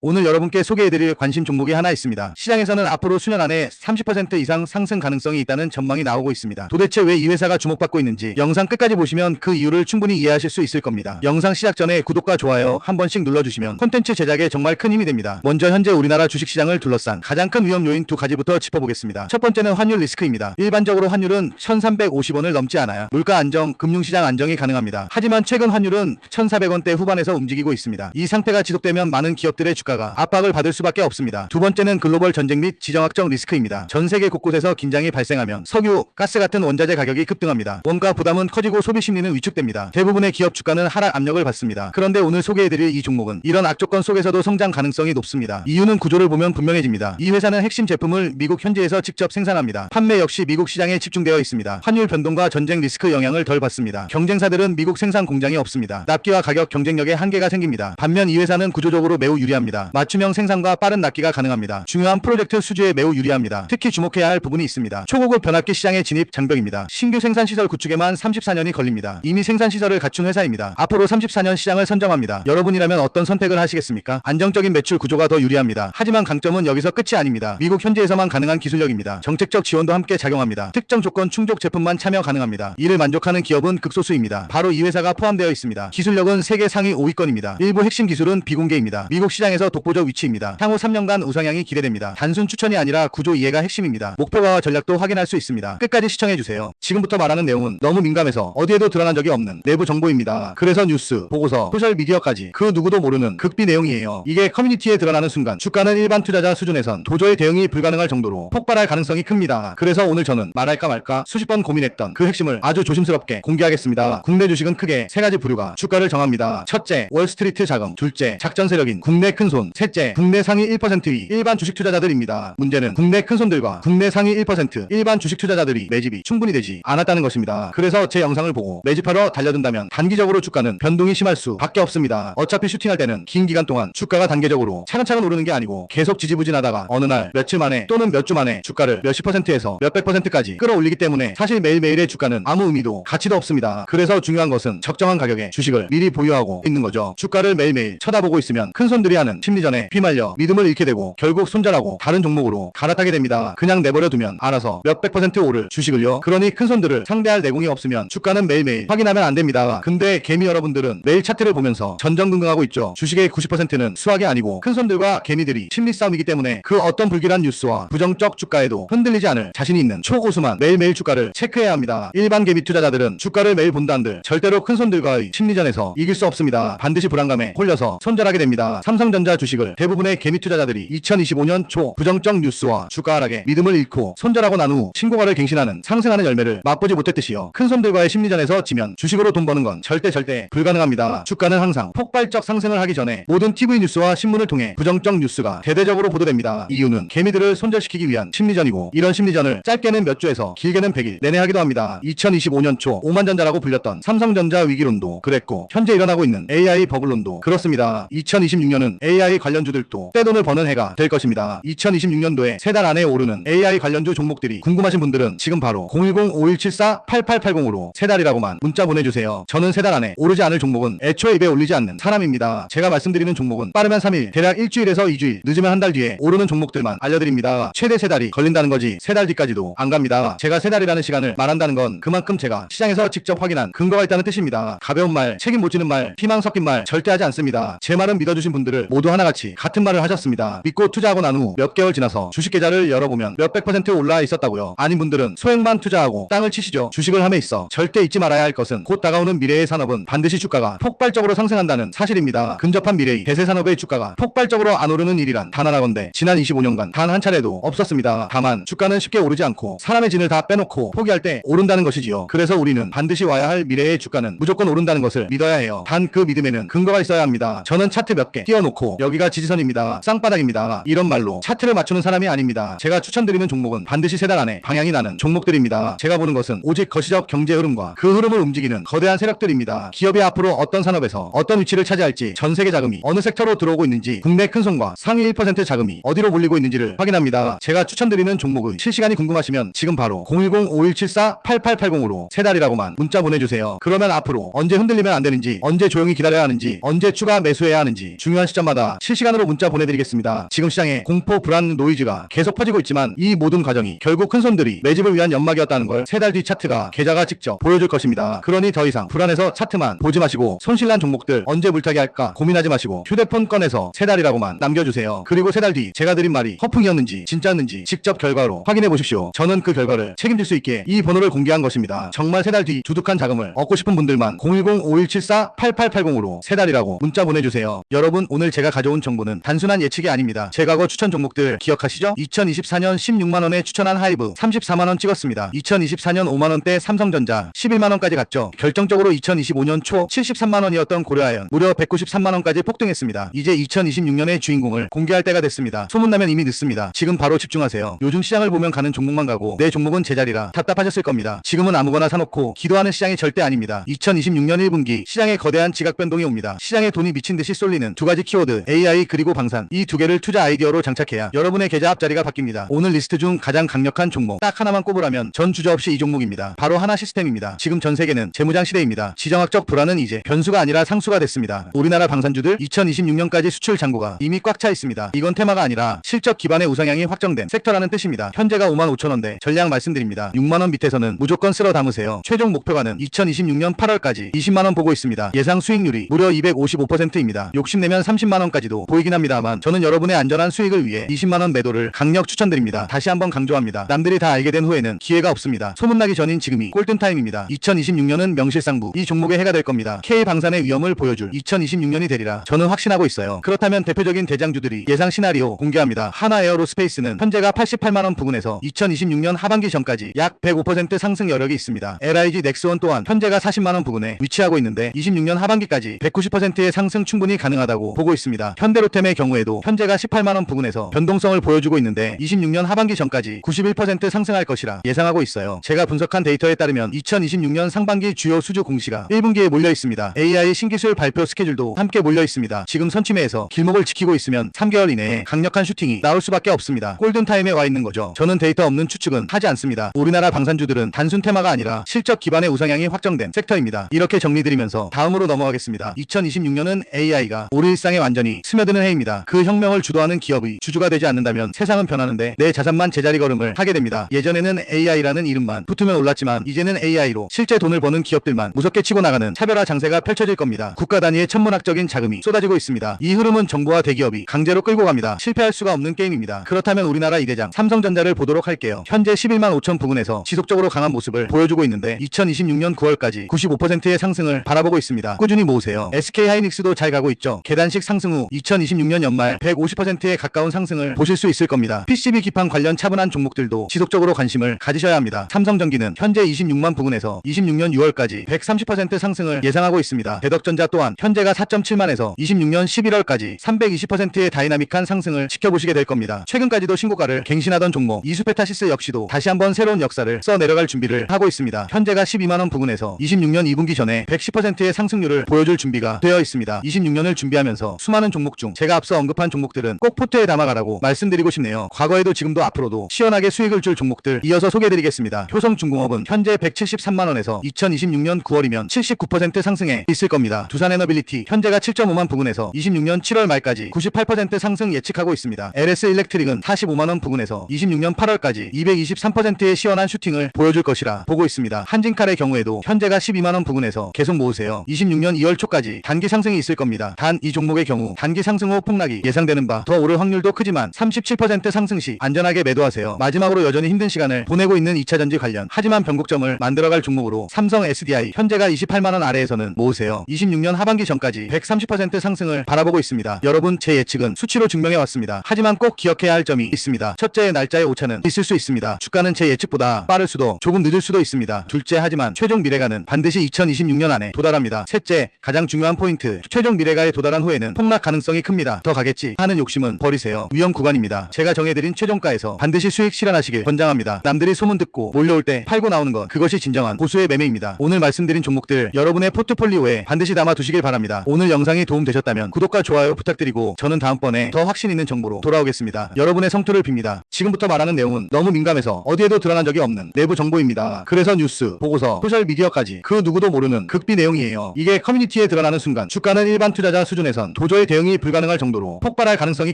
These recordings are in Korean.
오늘 여러분께 소개해드릴 관심 종목이 하나 있습니다. 시장에서는 앞으로 수년 안에 30% 이상 상승 가능성이 있다는 전망이 나오고 있습니다. 도대체 왜 이 회사가 주목받고 있는지 영상 끝까지 보시면 그 이유를 충분히 이해하실 수 있을 겁니다. 영상 시작 전에 구독과 좋아요 한 번씩 눌러주시면 콘텐츠 제작에 정말 큰 힘이 됩니다. 먼저 현재 우리나라 주식시장을 둘러싼 가장 큰 위험 요인 두 가지부터 짚어보겠습니다. 첫 번째는 환율 리스크입니다. 일반적으로 환율은 1350원을 넘지 않아야 물가 안정, 금융시장 안정이 가능합니다. 하지만 최근 환율은 1400원대 후반에서 움직이고 있습니다. 이 상태가 지속되면 많은 기업들의 주가가 압박을 받을 수밖에 없습니다. 두 번째는 글로벌 전쟁 및 지정학적 리스크입니다. 전 세계 곳곳에서 긴장이 발생하면 석유, 가스 같은 원자재 가격이 급등합니다. 원가 부담은 커지고 소비 심리는 위축됩니다. 대부분의 기업 주가는 하락 압력을 받습니다. 그런데 오늘 소개해드릴 이 종목은 이런 악조건 속에서도 성장 가능성이 높습니다. 이유는 구조를 보면 분명해집니다. 이 회사는 핵심 제품을 미국 현지에서 직접 생산합니다. 판매 역시 미국 시장에 집중되어 있습니다. 환율 변동과 전쟁 리스크 영향을 덜 받습니다. 경쟁사들은 미국 생산 공장이 없습니다. 납기와 가격 경쟁력에 한계가 생깁니다. 반면 이 회사는 구조적으로 매우 유리합니다. 맞춤형 생산과 빠른 납기가 가능합니다. 중요한 프로젝트 수주에 매우 유리합니다. 특히 주목해야 할 부분이 있습니다. 초고급 변압기 시장의 진입 장벽입니다. 신규 생산시설 구축에만 34년이 걸립니다. 이미 생산시설을 갖춘 회사입니다. 앞으로 34년 시장을 선점합니다. 여러분이라면 어떤 선택을 하시겠습니까? 안정적인 매출 구조가 더 유리합니다. 하지만 강점은 여기서 끝이 아닙니다. 미국 현지에서만 가능한 기술력입니다. 정책적 지원도 함께 작용합니다. 특정 조건 충족 제품만 참여 가능합니다. 이를 만족하는 기업은 극소수입니다. 바로 이 회사가 포함되어 있습니다. 기술력은 세계 상위 5위권입니다. 일부 핵심 기술은 비공개입니다. 미국 시장에서 독보적 위치입니다. 향후 3년간 우상향이 기대됩니다. 단순 추천이 아니라 구조 이해가 핵심입니다. 목표가와 전략도 확인할 수 있습니다. 끝까지 시청해주세요. 지금부터 말하는 내용은 너무 민감해서 어디에도 드러난 적이 없는 내부 정보입니다. 그래서 뉴스, 보고서, 소셜미디어까지 그 누구도 모르는 극비 내용이에요. 이게 커뮤니티에 드러나는 순간 주가는 일반 투자자 수준에선 도저히 대응이 불가능할 정도로 폭발할 가능성이 큽니다. 그래서 오늘 저는 말할까 말까 수십 번 고민했던 그 핵심을 아주 조심스럽게 공개하겠습니다. 국내 주식은 크게 세 가지 부류가 주가를 정합니다. 첫째, 월스트리트 자금. 둘째, 작전 세력인 국내 큰손. 셋째, 국내 상위 1%위 일반 주식 투자자들입니다. 문제는 국내 큰손들과 국내 상위 1% 일반 주식 투자자들이 매집이 충분히 되지 않았다는 것입니다. 그래서 제 영상을 보고 매집하러 달려든다면 단기적으로 주가는 변동이 심할 수밖에 없습니다. 어차피 슈팅할 때는 긴 기간 동안 주가가 단계적으로 차근차근 오르는 게 아니고 계속 지지부진하다가 어느 날 며칠 만에 또는 몇 주 만에 주가를 몇십 %에서 몇백 %까지 끌어올리기 때문에 사실 매일매일의 주가는 아무 의미도 가치도 없습니다. 그래서 중요한 것은 적정한 가격에 주식을 미리 보유하고 있는 거죠. 주가를 매일매일 쳐다보고 있으면 큰손들이 하는 심리전에 휘말려 믿음을 잃게 되고 결국 손절하고 다른 종목으로 갈아타게 됩니다. 그냥 내버려 두면 알아서 몇백 % 오를 주식을요. 그러니 큰손들을 상대할 내공이 없으면 주가는 매일매일 확인하면 안 됩니다. 근데 개미 여러분들은 매일 차트를 보면서 전전긍긍하고 있죠. 주식의 90%는 수학이 아니고 큰손들과 개미들이 심리 싸움이기 때문에 그 어떤 불길한 뉴스와 부정적 주가에도 흔들리지 않을 자신이 있는 초고수만 매일매일 주가를 체크해야 합니다. 일반 개미 투자자들은 주가를 매일 본다 한들 절대로 큰손들과의 심리전에서 이길 수 없습니다. 반드시 불안감에 홀려서 손절하게 됩니다. 삼성전자 주식을 대부분의 개미 투자자들이 2025년 초 부정적 뉴스와 주가 하락에 믿음을 잃고 손절하고 난 후 신고가를 갱신하는 상승하는 열매를 맛보지 못했듯이요. 큰손들과의 심리전에서 지면 주식으로 돈 버는 건 절대 불가능합니다. 주가는 항상 폭발적 상승을 하기 전에 모든 TV 뉴스와 신문을 통해 부정적 뉴스가 대대적으로 보도됩니다. 이유는 개미들을 손절시키기 위한 심리전이고 이런 심리전을 짧게는 몇 주에서 길게는 100일 내내 하기도 합니다. 2025년 초 오만전자라고 불렸던 삼성전자 위기론도 그랬고 현재 일어나고 있는 AI 버블론도 그렇습니다. 2026년은 AI 관련주들도 떼돈을 버는 해가 될 것입니다. 2026년도에 세 달 안에 오르는 AI 관련주 종목들이 궁금하신 분들은 지금 바로 010-5174-8880으로 세 달이라고만 문자 보내주세요. 저는 세 달 안에 오르지 않을 종목은 애초에 입에 올리지 않는 사람입니다. 제가 말씀드리는 종목은 빠르면 3일, 대략 일주일에서 2주일, 늦으면 한 달 뒤에 오르는 종목들만 알려드립니다. 최대 세 달이 걸린다는 거지 세 달 뒤까지도 안 갑니다. 제가 세 달이라는 시간을 말한다는 건 그만큼 제가 시장에서 직접 확인한 근거가 있다는 뜻입니다. 가벼운 말, 책임 못 지는 말, 희망 섞인 말 절대 하지 않습니다. 제 말은 믿어주신 분들을 모두 하나같이 같은 말을 하셨습니다. 믿고 투자하고 난 후 몇 개월 지나서 주식 계좌를 열어보면 몇백 % 올라 있었다고요. 아닌 분들은 소액만 투자하고 땅을 치시죠. 주식을 함에 있어 절대 잊지 말아야 할 것은 곧 다가오는 미래의 산업은 반드시 주가가 폭발적으로 상승한다는 사실입니다. 근접한 미래의 대세 산업의 주가가 폭발적으로 안 오르는 일이란 단 하나건데 지난 25년간 단 한 차례도 없었습니다. 다만 주가는 쉽게 오르지 않고 사람의 진을 다 빼놓고 포기할 때 오른다는 것이지요. 그래서 우리는 반드시 와야 할 미래의 주가는 무조건 오른다는 것을 믿어야 해요. 단 그 믿음에는 근거가 있어야 합니다. 저는 차트 몇 개 띄워놓고 여기가 지지선입니다. 쌍바닥입니다. 이런 말로 차트를 맞추는 사람이 아닙니다. 제가 추천드리는 종목은 반드시 세 달 안에 방향이 나는 종목들입니다. 제가 보는 것은 오직 거시적 경제 흐름과 그 흐름을 움직이는 거대한 세력들입니다. 기업이 앞으로 어떤 산업에서 어떤 위치를 차지할지, 전 세계 자금이 어느 섹터로 들어오고 있는지, 국내 큰손과 상위 1% 자금이 어디로 몰리고 있는지를 확인합니다. 제가 추천드리는 종목의 실시간이 궁금하시면 지금 바로 010-5174-8880으로 세 달이라고만 문자 보내주세요. 그러면 앞으로 언제 흔들리면 안 되는지, 언제 조용히 기다려야 하는지, 언제 추가 매수해야 하는지 중요한 시점마다 저희가 실시간으로 문자 보내드리겠습니다. 지금 시장에 공포, 불안, 노이즈가 계속 퍼지고 있지만 이 모든 과정이 결국 큰손들이 매집을 위한 연막이었다는 걸 3달 뒤 차트가 계좌가 직접 보여줄 것입니다. 그러니 더 이상 불안해서 차트만 보지 마시고 손실난 종목들 언제 물타기 할까 고민하지 마시고 휴대폰 꺼내서 3달이라고만 남겨주세요. 그리고 3달 뒤 제가 드린 말이 허풍이었는지 진짜였는지 직접 결과로 확인해 보십시오. 저는 그 결과를 책임질 수 있게 이 번호를 공개한 것입니다. 정말 3달 뒤 두둑한 자금을 얻고 싶은 분들만 010-5174-8880으로 3달이라고 문자 보내주세요. 여러분, 오늘 제가 가져온 정보는 단순한 예측이 아닙니다. 제 과거 추천 종목들 기억하시죠? 2024년 16만원에 추천한 하이브 34만원 찍었습니다. 2024년 5만원대 삼성전자 11만원까지 갔죠. 결정적으로 2025년 초 73만원이었던 고려아연 무려 193만원까지 폭등했습니다. 이제 2026년의 주인공을 공개할 때가 됐습니다. 소문나면 이미 늦습니다. 지금 바로 집중하세요. 요즘 시장을 보면 가는 종목만 가고 내 종목은 제자리라 답답하셨을 겁니다. 지금은 아무거나 사놓고 기도하는 시장이 절대 아닙니다. 2026년 1분기 시장에 거대한 지각 변동이 옵니다. 시장에 돈이 미친듯이 쏠리는 두 가지 키워드 AI 그리고 방산, 이 두 개를 투자 아이디어로 장착해야 여러분의 계좌 앞자리가 바뀝니다. 오늘 리스트 중 가장 강력한 종목 딱 하나만 꼽으라면 전 주저없이 이 종목입니다. 바로 하나시스템입니다. 지금 전 세계는 재무장 시대입니다. 지정학적 불안은 이제 변수가 아니라 상수가 됐습니다. 우리나라 방산주들 2026년까지 수출 잔고가 이미 꽉 차 있습니다. 이건 테마가 아니라 실적 기반의 우상향이 확정된 섹터라는 뜻입니다. 현재가 55,000원대 전량 말씀드립니다. 6만원 밑에서는 무조건 쓸어 담으세요. 최종 목표가는 2026년 8월까지 20만원 보고 있습니다. 예상 수익률이 무려 255%입니다. 욕심내면 30만원까지도 보이긴 합니다만 저는 여러분의 안전한 수익을 위해 20만원 매도를 강력 추천드립니다. 다시 한번 강조합니다. 남들이 다 알게 된 후에는 기회가 없습니다. 소문나기 전인 지금이 골든타임입니다. 2026년은 명실상부 이 종목의 해가 될 겁니다. K방산의 위험을 보여줄 2026년이 되리라 저는 확신하고 있어요. 그렇다면 대표적인 대장주들이 예상 시나리오 공개합니다. 하나에어로스페이스는 현재가 88만원 부근에서 2026년 하반기 전까지 약 105% 상승 여력이 있습니다. LIG 넥스원 또한 현재가 40만원 부근에 위치하고 있는데 26년 하반기까지 190%의 상승 충분히 가능하다고 보고 있습니다. 현대로템의 경우에도 현재가 18만원 부근에서 변동성을 보여주고 있는데 26년 하반기 전까지 91% 상승할 것이라 예상하고 있어요. 제가 분석한 데이터에 따르면 2026년 상반기 주요 수주 공시가 1분기에 몰려 있습니다. AI 신기술 발표 스케줄도 함께 몰려 있습니다. 지금 선침해에서 길목을 지키고 있으면 3개월 이내에 강력한 슈팅이 나올 수밖에 없습니다. 골든타임에 와 있는 거죠. 저는 데이터 없는 추측은 하지 않습니다. 우리나라 방산주들은 단순 테마가 아니라 실적 기반의 우상향이 확정된 섹터입니다. 이렇게 정리드리면서 다음으로 넘어가겠습니다. 2026년은 AI가 우리 일상에 완전히 스며드는 해입니다. 그 혁명을 주도하는 기업이 주주가 되지 않는다면 세상은 변하는데 내 자산만 제자리 걸음을 하게 됩니다. 예전에는 AI라는 이름만 붙으면 올랐지만 이제는 AI로 실제 돈을 버는 기업들만 무섭게 치고 나가는 차별화 장세가 펼쳐질 겁니다. 국가 단위의 천문학적인 자금이 쏟아지고 있습니다. 이 흐름은 정부와 대기업이 강제로 끌고 갑니다. 실패할 수가 없는 게임입니다. 그렇다면 우리나라 이대장 삼성전자를 보도록 할게요. 현재 11만 5천 부근에서 지속적으로 강한 모습을 보여주고 있는데 2026년 9월까지 95%의 상승을 바라보고 있습니다. 꾸준히 모으세요. SK하이닉스도 잘 가고 있죠. 계단식 상승 후 2026년 연말 150%에 가까운 상승을 보실 수 있을 겁니다. PCB 기판 관련 차분한 종목들도 지속적으로 관심을 가지셔야 합니다. 삼성전기는 현재 26만 부근에서 26년 6월까지 130% 상승을 예상하고 있습니다. 대덕전자 또한 현재가 4.7만에서 26년 11월까지 320%의 다이나믹한 상승을 지켜보시게 될 겁니다. 최근까지도 신고가를 갱신하던 종목 이수페타시스 역시도 다시 한번 새로운 역사를 써 내려갈 준비를 하고 있습니다. 현재가 12만원 부근에서 26년 2분기 전에 110%의 상승률을 보여줄 준비가 되어 있습니다. 26년을 준비하면서 수많은 종목 중 제가 앞서 언급한 종목들은 꼭 포트에 담아가라고 말씀드리고 싶네요. 과거에도 지금도 앞으로도 시원하게 수익을 줄 종목들 이어서 소개해드리겠습니다. 효성중공업은 현재 173만원에서 2026년 9월이면 79% 상승해 있을 겁니다. 두산에너빌리티 현재가 7.5만 부근에서 26년 7월 말까지 98% 상승 예측하고 있습니다. LS일렉트릭은 45만원 부근에서 26년 8월까지 223%의 시원한 슈팅을 보여줄 것이라 보고 있습니다. 한진칼의 경우에도 현재가 12만원 부근에서 계속 모으세요. 26년 2월 초까지 단기 상승이 있을 겁니다. 단 이 종목의 경우 단기 상승 후 폭락이 예상되는 바 더 오를 확률도 크지만 37% 상승 시 안전하게 매도하세요. 마지막으로 여전히 힘든 시간을 보내고 있는 2차전지 관련 하지만 변곡점을 만들어갈 종목으로 삼성 SDI 현재가 28만원 아래에서는 모으세요. 26년 하반기 전까지 130% 상승을 바라보고 있습니다. 여러분, 제 예측은 수치로 증명해 왔습니다. 하지만 꼭 기억해야 할 점이 있습니다. 첫째, 날짜의 오차는 있을 수 있습니다. 주가는 제 예측보다 빠를 수도 조금 늦을 수도 있습니다. 둘째, 하지만 최종 미래가는 반드시 2026년 안에 도달합니다. 셋째, 가장 중요한 포인트, 최종 미래가에 도달한 후에는 폭락 가능성이 큽니다. 더 가겠지 하는 욕심은 버리세요. 위험 구간입니다. 제가 정해드린 최종가에서 반드시 수익 실현하시길 권장합니다. 남들이 소문 듣고 몰려올 때 팔고 나오는 것, 그것이 진정한 고수의 매매입니다. 오늘 말씀드린 종목들 여러분의 포트폴리오에 반드시 담아 두시길 바랍니다. 오늘 영상이 도움되셨다면 구독과 좋아요 부탁드리고 저는 다음번에 더 확신 있는 정보로 돌아오겠습니다. 여러분의 성투를 빕니다. 지금부터 말하는 내용은 너무 민감해서 어디에도 드러난 적이 없는 내부 정보입니다. 그래서 뉴스, 보고서, 소셜미디어까지 그 누구도 모르는 극비 내용이에요. 이게 커뮤니티에 드러나는 순간 주가는 일반 투자자 수준에선 도저히 대응 대응이 불가능할 정도로 폭발할 가능성이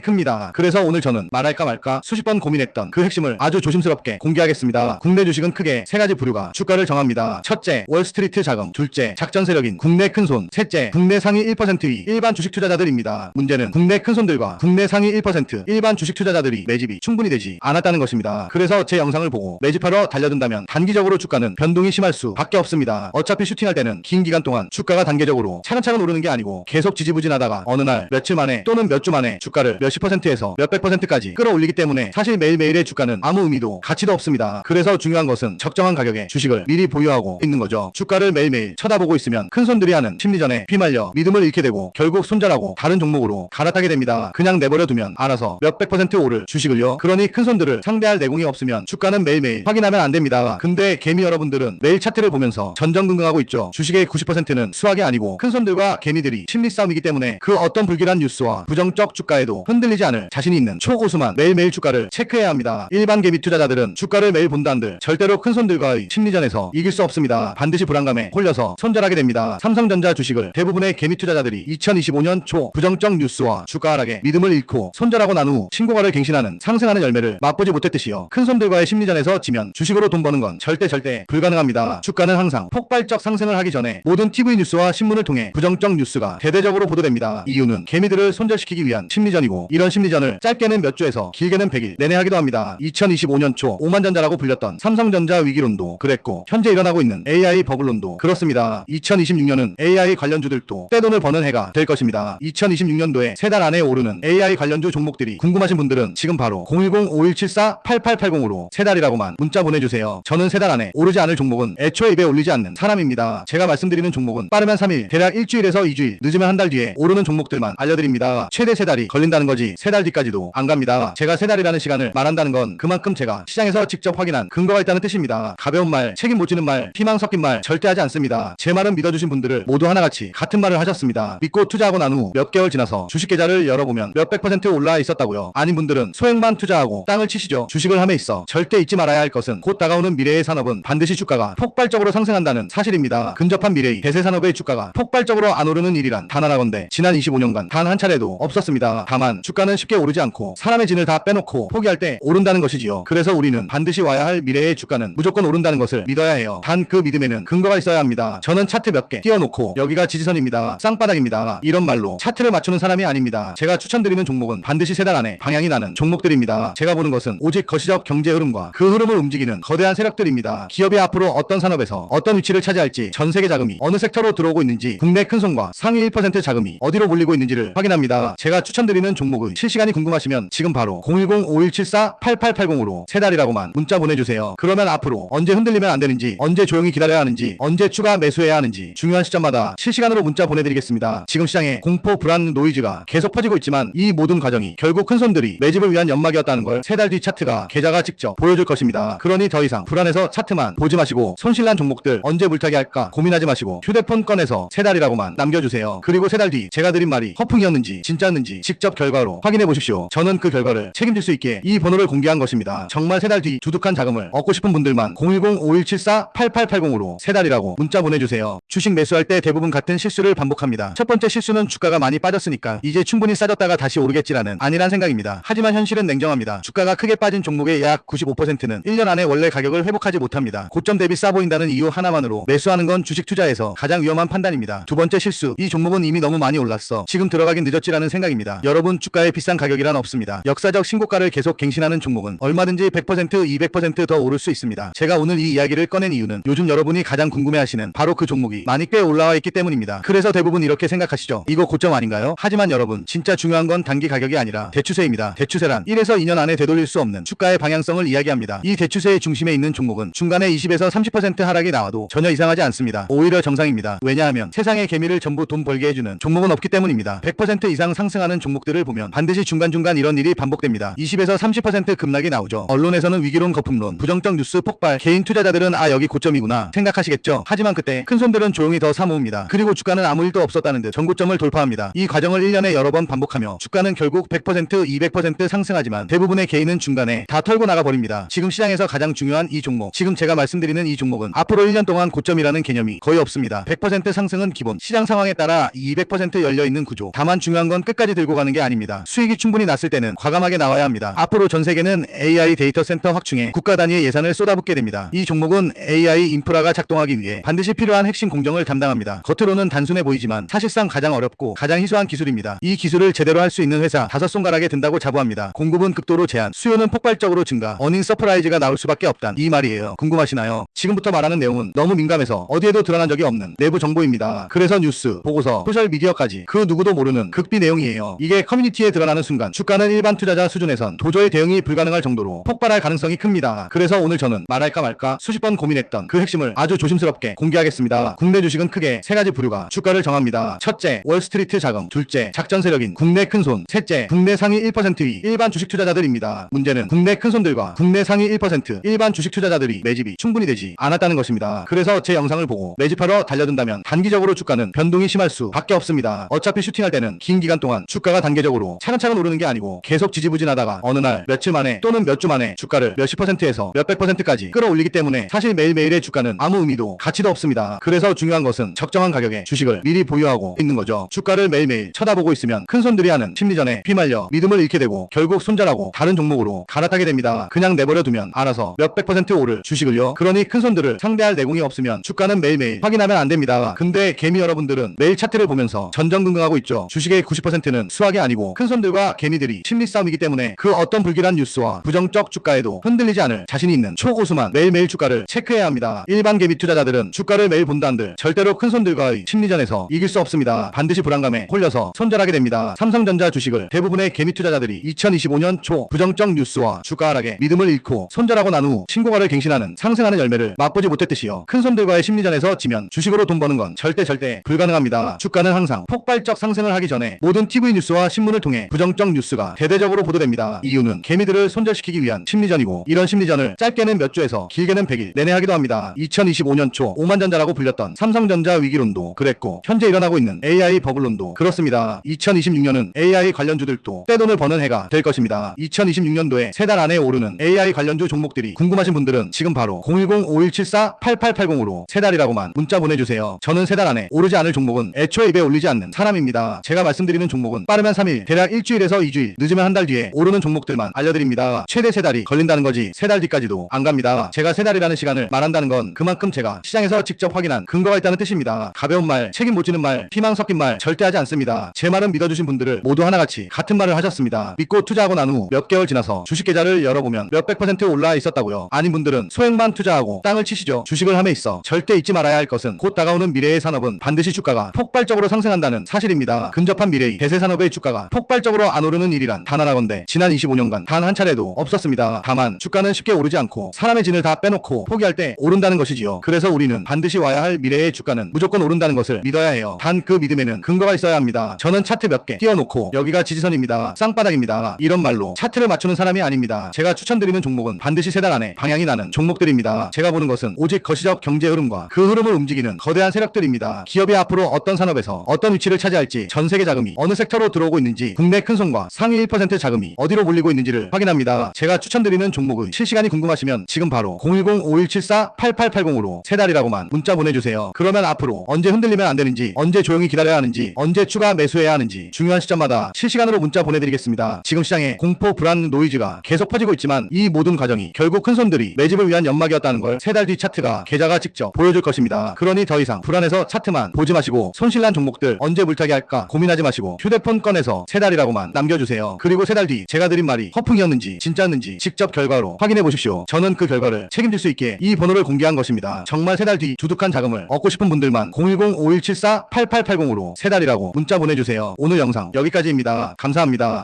큽니다. 그래서 오늘 저는 말할까 말까 수십 번 고민했던 그 핵심을 아주 조심스럽게 공개하겠습니다. 국내 주식은 크게 세 가지 부류가 주가를 정합니다. 첫째, 월스트리트 자금. 둘째, 작전 세력인 국내 큰손. 셋째, 국내 상위 1%의 일반 주식 투자자들입니다. 문제는 국내 큰손들과 국내 상위 1% 일반 주식 투자자들이 매집이 충분히 되지 않았다는 것입니다. 그래서 제 영상을 보고 매집하러 달려든다면 단기적으로 주가는 변동이 심할 수밖에 없습니다. 어차피 슈팅할 때는 긴 기간 동안 주가가 단계적으로 차근차근 오르는 게 아니고 계속 지지부진하다가 어느 날 며칠 만에 또는 몇 주 만에 주가를 몇십 %에서 몇백 %까지 끌어올리기 때문에 사실 매일매일의 주가는 아무 의미도 가치도 없습니다. 그래서 중요한 것은 적정한 가격에 주식을 미리 보유하고 있는 거죠. 주가를 매일매일 쳐다보고 있으면 큰손들이 하는 심리전에 휘말려 믿음을 잃게 되고 결국 손절하고 다른 종목으로 갈아타게 됩니다. 그냥 내버려 두면 알아서 몇백 % 오를 주식을요. 그러니 큰손들을 상대할 내공이 없으면 주가는 매일매일 확인하면 안 됩니다. 근데 개미 여러분들은 매일 차트를 보면서 전전긍긍하고 있죠. 주식의 90%는 수학이 아니고 큰손들과 개미들이 심리 싸움이기 때문에 그 어떤 불길한 뉴스와 부정적 주가에도 흔들리지 않을 자신이 있는 초고수만 매일매일 주가를 체크해야 합니다. 일반 개미 투자자들은 주가를 매일 본다 한들 절대로 큰손들과의 심리전에서 이길 수 없습니다. 반드시 불안감에 홀려서 손절하게 됩니다. 삼성전자 주식을 대부분의 개미 투자자들이 2025년 초 부정적 뉴스와 주가 하락에 믿음을 잃고 손절하고 난 후 신고가를 갱신하는 상승하는 열매를 맛보지 못했듯이요. 큰손들과의 심리전에서 지면 주식으로 돈 버는 건 절대 불가능합니다. 주가는 항상 폭발적 상승을 하기 전에 모든 TV 뉴스와 신문을 통해 부정적 뉴스가 대대적으로 보도됩니다. 이유는 개미들을 손절시키기 위한 심리전이고, 이런 심리전을 짧게는 몇 주에서 길게는 100일 내내 하기도 합니다. 2025년 초 오만전자라고 불렸던 삼성전자 위기론도 그랬고, 현재 일어나고 있는 AI 버블론도 그렇습니다. 2026년은 AI 관련주들도 떼돈을 버는 해가 될 것입니다. 2026년도에 세 달 안에 오르는 AI 관련주 종목들이 궁금하신 분들은 지금 바로 010-5174-8880으로 세 달이라고만 문자 보내주세요. 저는 세 달 안에 오르지 않을 종목은 애초에 입에 올리지 않는 사람입니다. 제가 말씀드리는 종목은 빠르면 3일, 대략 일주일에서 2주일, 늦으면 한 달 뒤에 오르는 종목들만 알려드립니다. 최대 세 달이 걸린다는 거지 세 달 뒤까지도 안 갑니다. 제가 세 달이라는 시간을 말한다는 건 그만큼 제가 시장에서 직접 확인한 근거가 있다는 뜻입니다. 가벼운 말, 책임 못 지는 말, 희망 섞인 말 절대 하지 않습니다. 제 말은 믿어주신 분들을 모두 하나같이 같은 말을 하셨습니다. 믿고 투자하고 난 후 몇 개월 지나서 주식 계좌를 열어보면 몇백 % 올라 있었다고요. 아닌 분들은 소액만 투자하고 땅을 치시죠. 주식을 함에 있어 절대 잊지 말아야 할 것은 곧 다가오는 미래의 산업은 반드시 주가가 폭발적으로 상승한다는 사실입니다. 근접한 미래의 대세 산업의 주가가 폭발적으로 안 오르는 일이란 단 하나건데 지난 25년간 단 한 차례도 없었습니다. 다만 주가는 쉽게 오르지 않고 사람의 진을 다 빼놓고 포기할 때 오른다는 것이지요. 그래서 우리는 반드시 와야 할 미래의 주가는 무조건 오른다는 것을 믿어야 해요. 단 그 믿음에는 근거가 있어야 합니다. 저는 차트 몇 개 띄워놓고 여기가 지지선입니다, 쌍바닥입니다, 이런 말로 차트를 맞추는 사람이 아닙니다. 제가 추천드리는 종목은 반드시 세 달 안에 방향이 나는 종목들입니다. 제가 보는 것은 오직 거시적 경제 흐름과 그 흐름을 움직이는 거대한 세력들입니다. 기업이 앞으로 어떤 산업에서 어떤 위치를 차지할지, 전 세계 자금이 어느 섹터로 들어오고 있는지, 국내 큰손과 상위 1% 자금이 어디로 몰리고 있는지를 확인합니다. 제가 추천드리는 종목의 실시간이 궁금하시면 지금 바로 010-5174-8880으로 세 달이라고만 문자 보내주세요. 그러면 앞으로 언제 흔들리면 안 되는지, 언제 조용히 기다려야 하는지, 언제 추가 매수해야 하는지 중요한 시점마다 실시간으로 문자 보내드리겠습니다. 지금 시장에 공포, 불안, 노이즈가 계속 퍼지고 있지만 이 모든 과정이 결국 큰손들이 매집을 위한 연막이었다는 걸 세 달 뒤 차트가 계좌가 직접 보여줄 것입니다. 그러니 더 이상 불안해서 차트만 보지 마시고 손실난 종목들 언제 물타기 할까 고민하지 마시고 휴대폰 꺼내서 세 달이라고만 남겨주세요. 그리고 세 달 뒤 제가 드린 말이 허풍이었는지 진짜였는지 직접 결과로 확인해 보십시오. 저는 그 결과를 책임질 수 있게 이 번호를 공개한 것입니다. 정말 세 달 뒤 두둑한 자금을 얻고 싶은 분들만 010-5174-8880으로 세 달이라고 문자 보내주세요. 주식 매수할 때 대부분 같은 실수를 반복합니다. 첫 번째 실수는 주가가 많이 빠졌으니까 이제 충분히 싸졌다가 다시 오르겠지라는 아니란 생각입니다. 하지만 현실은 냉정합니다. 주가가 크게 빠진 종목의 약 95%는 1년 안에 원래 가격을 회복하지 못합니다. 고점 대비 싸 보인다는 이유 하나만으로 매수하는 건 주식 투자에서 가장 위험한 판단입니다. 두 번째 실수, 이 종목은 이미 너무 많이 올랐어, 지금 들어가긴 늦었지라는 생각입니다. 여러분, 주가의 비싼 가격이란 없습니다. 역사적 신고가를 계속 갱신하는 종목은 얼마든지 100%, 200% 더 오를 수 있습니다. 제가 오늘 이 이야기를 꺼낸 이유는 요즘 여러분이 가장 궁금해하시는 바로 그 종목이 많이 꽤 올라와 있기 때문입니다. 그래서 대부분 이렇게 생각하시죠. 이거 고점 아닌가요? 하지만 여러분, 진짜 중요한 건 단기 가격이 아니라 대추세입니다. 대추세란 1에서 2년 안에 되돌릴 수 없는 주가의 방향성을 이야기합니다. 이 대추세의 중심에 있는 종목은 중간에 20에서 30% 하락이 나와도 전혀 이상하지 않습니다. 오히려 정상입니다. 왜냐하면 세상의 개미를 전부 돈 벌게 해주는 종목은 없기 때문입니다. 100% 이상 상승하는 종목들을 보면 반드시 중간중간 이런 일이 반복됩니다. 20에서 30% 급락이 나오죠. 언론에서는 위기론, 거품론, 부정적 뉴스 폭발, 개인 투자자들은 아 여기 고점이구나 생각하시겠죠. 하지만 그때 큰손들은 조용히 더 사모읍니다. 그리고 주가는 아무 일도 없었다는 듯 전고점을 돌파합니다. 이 과정을 1년에 여러 번 반복하며 주가는 결국 100%, 200% 상승하지만 대부분의 개인은 중간에 다 털고 나가버립니다. 지금 시장에서 가장 중요한 이 종목, 지금 제가 말씀드리는 이 종목은 앞으로 1년 동안 고점이라는 개념이 거의 없습니다. 100% 상승은 기본, 시장 상황에 따라 200% 열려있는 구조, 다만 중요한 건 끝까지 들고 가는 게 아닙니다. 수익이 충분히 났을 때는 과감하게 나와야 합니다. 앞으로 전 세계는 AI 데이터 센터 확충에 국가 단위의 예산을 쏟아붓게 됩니다. 이 종목은 AI 인프라가 작동하기 위해 반드시 필요한 핵심 공정을 담당합니다. 겉으로는 단순해 보이지만 사실상 가장 어렵고 가장 희소한 기술입니다. 이 기술을 제대로 할 수 있는 회사 5손가락에 든다고 자부합니다. 공급은 극도로 제한, 수요는 폭발적으로 증가, 어닝 서프라이즈가 나올 수밖에 없단 이 말이에요. 궁금하시나요? 지금부터 말하는 내용은 너무 민감해서 어디에도 드러난 적이 없는 내부 정보입니다. 그래서 뉴스, 보고서, 소셜미디어까지 그 누구도 모르는 극비 내용이에요. 이게 커뮤니티에 드러나는 순간 주가는 일반 투자자 수준에선 도저히 대응이 불가능할 정도로 폭발할 가능성이 큽니다. 그래서 오늘 저는 말할까 말까 수십 번 고민했던 그 핵심을 아주 조심스럽게 공개하겠습니다. 국내 주식은 크게 세 가지 부류가 주가를 정합니다. 첫째, 월스트리트 자금. 둘째, 작전 세력인 국내 큰손. 셋째, 국내 상위 1%의 일반 주식 투자자들입니다. 문제는 국내 큰손들과 국내 상위 1% 일반 주식 투자자들이 매집이 충분히 되지 않았다는 것입니다. 그래서 제 영상을 보고 매집하러 달려든다면 단기적으로 주가는 변동이 심할 수밖에 없습니다. 어차피 슈팅할 때는 긴 기간 동안 주가가 단계적으로 차근차근 오르는 게 아니고 계속 지지부진하다가 어느 날 며칠 만에 또는 몇 주 만에 주가를 몇십 %에서 몇백 %까지 끌어올리기 때문에 사실 매일매일의 주가는 아무 의미도 가치도 없습니다. 그래서 중요한 것은 적정한 가격에 주식을 미리 보유하고 있는 거죠. 주가를 매일매일 쳐다보고 있으면 큰손들이 하는 심리전에 휘말려 믿음을 잃게 되고 결국 손절하고 다른 종목으로 갈아타게 됩니다. 그냥 내버려 두면 알아서 몇백 % 오를 주식을요. 그러니 큰손들을 상대할 내공이 없으면 주가는 매일매일 확인하면 안 됩니다. 근데 개미 여러분들은 매일 차트를 보면서 전전긍긍하고 있죠. 주식의 90%는 수학이 아니고 큰손들과 개미들이 심리 싸움이기 때문에 그 어떤 불길한 뉴스와 부정적 주가에도 흔들리지 않을 자신이 있는 초고수만 매일매일 주가를 체크해야 합니다. 일반 개미 투자자들은 주가를 매일 본다 한들 절대로 큰손들과의 심리전에서 이길 수 없습니다. 반드시 불안감에 홀려서 손절하게 됩니다. 삼성전자 주식을 대부분의 개미 투자자들이 2025년 초 부정적 뉴스와 주가 하락에 믿음을 잃고 손절하고 난 후 신고가를 갱신하는 상승하는 열매를 맛보지 못했듯이요. 큰손들과의 심리전에서 지면 주식으로 돈 버는 건 절대 불가능합니다. 주가는 항상 폭발적 상승을 하기 전에 모든 TV 뉴스와 신문을 통해 부정적 뉴스가 대대적으로 보도됩니다. 이유는 개미들을 손절시키기 위한 심리전이고 이런 심리전을 짧게는 몇 주에서 길게는 100일 내내 하기도 합니다. 2025년 초 오만전자라고 불렸던 삼성전자 위기론도 그랬고 현재 일어나고 있는 AI 버블론도 그렇습니다. 2026년은 AI 관련주들도 떼돈을 버는 해가 될 것입니다. 2026년도에 세 달 안에 오르는 AI 관련주 종목들이 궁금하신 분들은 지금 바로 010-5174-8880으로 세 달이라고만 문자 보내주세요. 저는 세 달 안에 오르지 않을 종목은 애초에 입에 올리지 않는 사람입니다. 제가 말씀드리는 종목은 빠르면 3일, 대략 일주일에서 2주일, 늦으면 한 달 뒤에 오르는 종목들만 알려드립니다. 최대 세 달이 걸린다는 거지 세 달 뒤까지도 안 갑니다. 제가 세 달이라는 시간을 말한다는 건 그만큼 제가 시장에서 직접 확인한 근거가 있다는 뜻입니다. 가벼운 말, 책임 못 지는 말, 피망 섞인 말 절대 하지 않습니다. 제 말은 믿어주신 분들을 모두 하나같이 같은 말을 하셨습니다. 믿고 투자하고 난 후 몇 개월 지나서 주식 계좌를 열어보면 몇백 % 올라 있었다고요. 아닌 분들은 소액만 투자하고 땅을 치시죠. 주식을 함에 있어 절대 잊지 말아야 할 것은 곧 다가오는 미래의 산업은 반드시 주가가 폭발적으로 상승한다는 사실입니다. 근접한 미래의 대세 산업의 주가가 폭발적으로 안 오르는 일이란 단 하나건데 지난 25년간 단 한 차례도 없었습니다. 다만 주가는 쉽게 오르지 않고 사람의 진을 다 빼놓고 포기할 때 오른다는 것이지요. 그래서 우리는 반드시 와야 할 미래의 주가는 무조건 오른다는 것을 믿어야 해요. 단 그 믿음에는 근거가 있어야 합니다. 저는 차트 몇 개 띄워놓고 여기가 지지선입니다, 쌍바닥입니다 이런 말로 차트를 맞추는 사람이 아닙니다. 제가 추천드리는 종목은 반드시 세 달 안에 방향이 나는 종목들입니다. 제가 보는 것은 오직 거시적 경제 흐름과 그 흐름을 움직이는 거대한 세력들입니다. 기업이 앞으로 어떤 산업에서 어떤 위치를 차지할지, 전 세계 자금이 어느 섹터로 들어오고 있는지, 국내 큰손과 상위 1% 자금이 어디로 몰리고 있는지를 확인합니다. 제가 추천드리는 종목의 실시간이 궁금하시면 지금 바로 010-5174-8880으로 세 달이라고만 문자 보내주세요. 그러면 앞으로 언제 흔들리면 안 되는지, 언제 조용히 기다려야 하는지, 언제 추가 매수해야 하는지 중요한 시점마다 실시간으로 문자 보내드리겠습니다. 지금 시장에 공포, 불안, 노이즈가 계속 퍼지고 있지만 이 모든 과정이 결국 큰손들이 매집을 위한 연막이었다는 걸 세 달 뒤 차트가 계좌가 직접 보여줄 것입니다. 그러니 더 이상 불안해서 차트만 보지 마시고 손실난 종목들 언제 물타기 할까 고민하지 마시고 휴대폰 꺼내서 세 달이라고만 남겨주세요. 그리고 세 달 뒤 제가 드린 말이 허풍이었는지 진짜였는지 직접 결과로 확인해 보십시오. 저는 그 결과를 책임질 수 있게 이 번호를 공개한 것입니다. 정말 세 달 뒤 두둑한 자금을 얻고 싶은 분들만 010-5174-8880으로 세 달이라고 문자 보내주세요. 오늘 영상 여기까지입니다. 감사합니다.